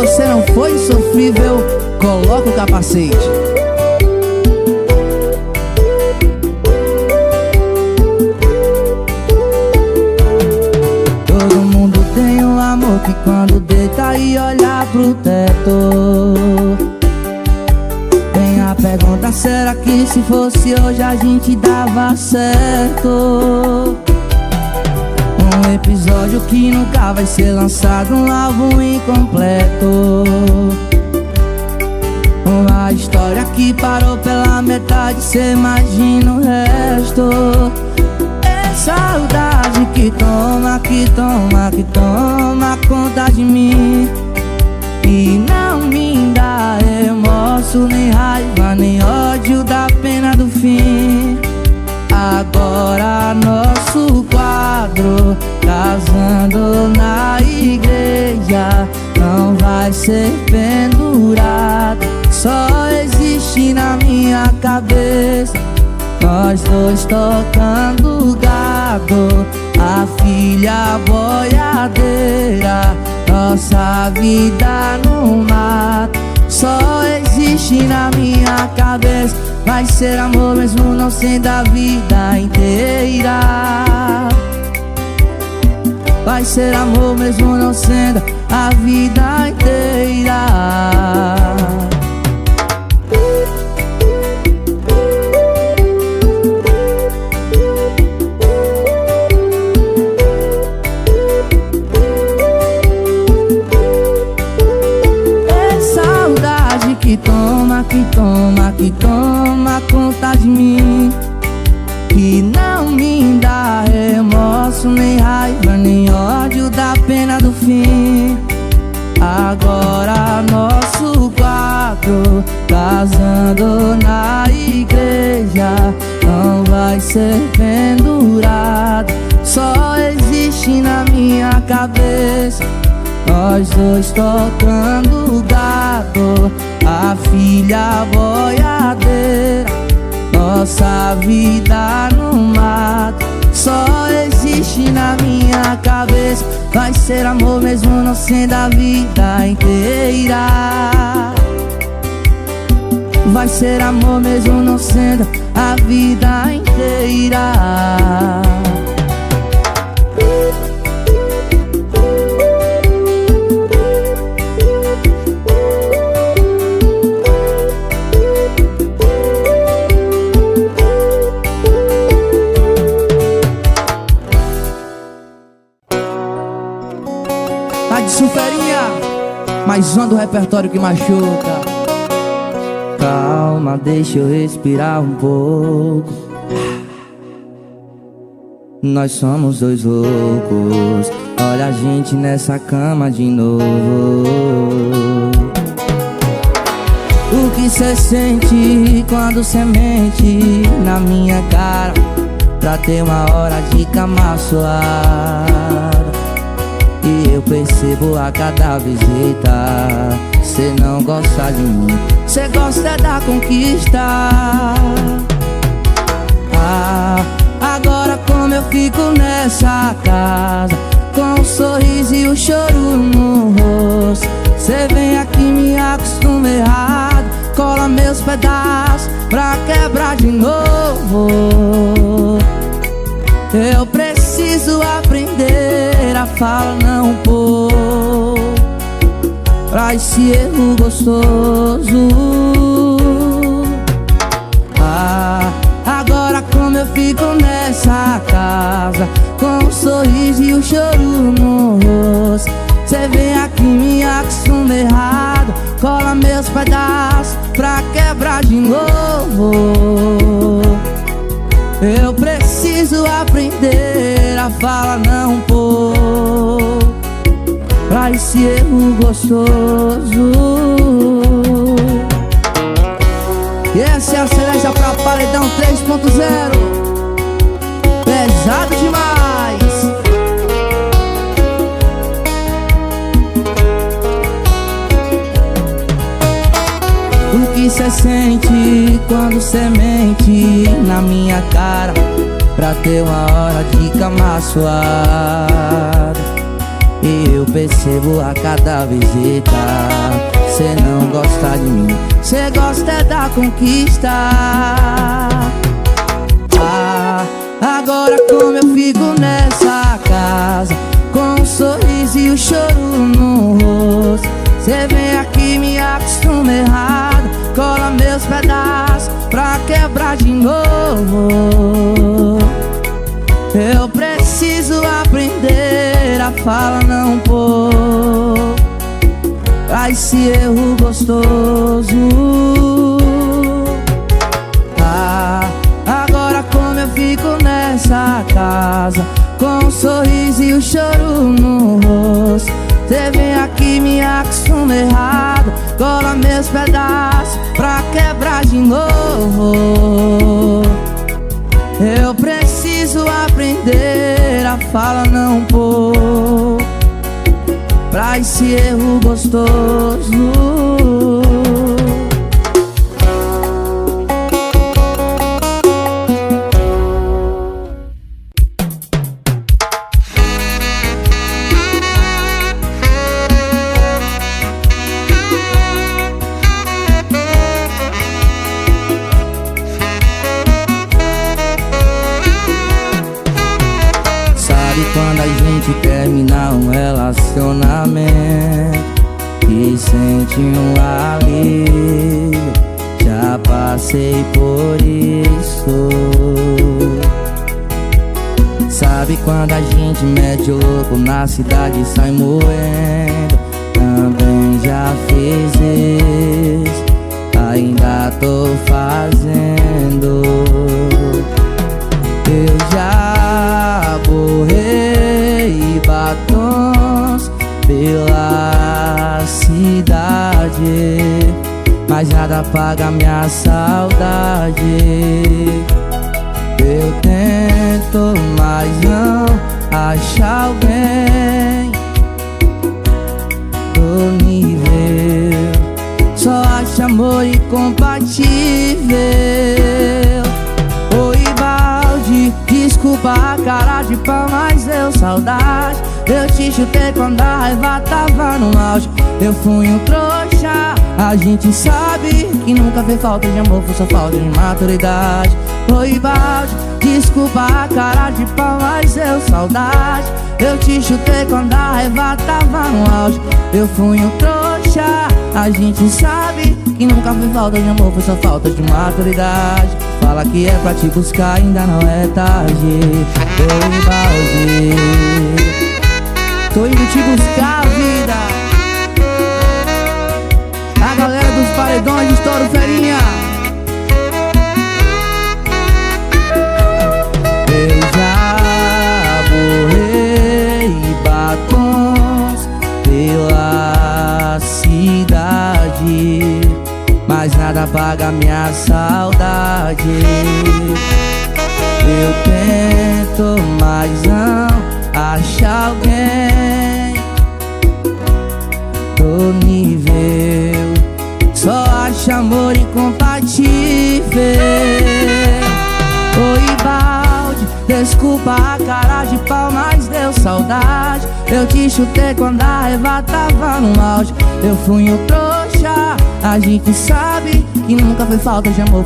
você não foi insofrível, coloca o capacete. Todo mundo tem um amor que quando deita e olha pro teto, tem a pergunta: será que se fosse hoje a gente dava certo? Um episódio que nunca vai ser lançado, um álbum incompleto, uma história que parou pela metade, cê imagina o resto. É saudade que toma, que toma, que toma conta de mim, e não me dá remorso, nem raiva, nem ódio da pena do fim. Agora nosso quadro, casando na igreja, não vai ser pendurado, só existe na minha cabeça. Nós dois tocando gado, a filha boiadeira, nossa vida no mato, só existe na minha cabeça. Vai ser amor mesmo não sendo a vida inteira. Vai ser amor mesmo não sendo a vida inteira. Que toma, que toma, que toma conta de mim, que não me dá remorso, nem raiva, nem ódio da pena do fim. Agora nosso quadro, casando na igreja, não vai ser pendurado, só existe na minha cabeça. Nós dois tocando gado, a filha boiadeira, nossa vida no mato, só existe na minha cabeça. Vai ser amor mesmo não sendo a vida inteira. Vai ser amor mesmo não sendo a vida inteira. Sulferinha, mais um do repertório que machuca. Calma, deixa eu respirar um pouco. Nós somos dois loucos, olha a gente nessa cama de novo. O que cê sente quando cê mente na minha cara, pra ter uma hora de cama suada? E eu percebo a cada visita, cê não gosta de mim, cê gosta da conquista. Agora como eu fico nessa casa, com o sorriso e o choro no rosto, cê vem aqui me acostuma errado, cola meus pedaços pra quebrar de novo. Eu preciso aprender a falar não pôr pra esse erro gostoso. Agora como eu fico nessa casa, com o sorriso e o choro no rosto, cê vem aqui me acostuma errado, cola meus pedaços pra quebrar de novo. Eu preciso aprender a falar não pôr pra esse erro gostoso. E essa é a cereja pra paredão 3.0. Pesado demais. O que cê sente quando cê mente na minha cara, pra ter uma hora de cama suada? e eu percebo a cada visita. Cê não gosta de mim, cê gosta é da conquista. Agora como eu fico nessa casa, com um sorriso e o choro no rosto. Cê vem aqui, me acostuma errado, cola meus pedaços pra quebrar de novo. Eu preciso aprender a falar não pôr pra esse erro gostoso. Agora como eu fico nessa casa, com um sorriso e o choro no rosto. Cê vem aqui, me acostuma errado, cola meus pedaços pra quebrar de novo. Eu preciso aprender a falar não pôr pra esse erro gostoso. Quando a gente termina um relacionamento e sente um alívio, já passei por isso. Sabe quando a gente mete o louco na cidade e sai moendo? Também já fiz isso, ainda tô fazendo. Eu já borrei batons pela cidade, mas nada apaga minha saudade. Eu tento, mas não acho alguém do nível. Só acho amor incompatível. Oi, balde, desculpa a cara de pau, mas deu saudade. Eu te chutei quando a raiva tava no auge. Eu fui um trouxa, a gente sabe que nunca fez falta de amor, foi só falta de maturidade. Oi, balde, desculpa a cara de pau, mas deu saudade. Eu te chutei quando a raiva tava no auge. Eu fui um trouxa, a gente sabe que nunca fez falta de amor, foi só falta de maturidade. Fala que é pra te buscar, ainda não é tarde. Oi, balde, tô indo te buscar, vida. A galera dos paredões, estouro ferinha. Eu já borrei batons pela cidade, mas nada apaga minha saudade. Eu tento, mas não acho alguém do nível. Só acho amor incompatível. Oi, balde, desculpa a cara de pau, mas deu saudade. Eu te chutei quando a raiva tava no auge. Eu fui um trouxa, a gente sabe que nunca foi falta de amor.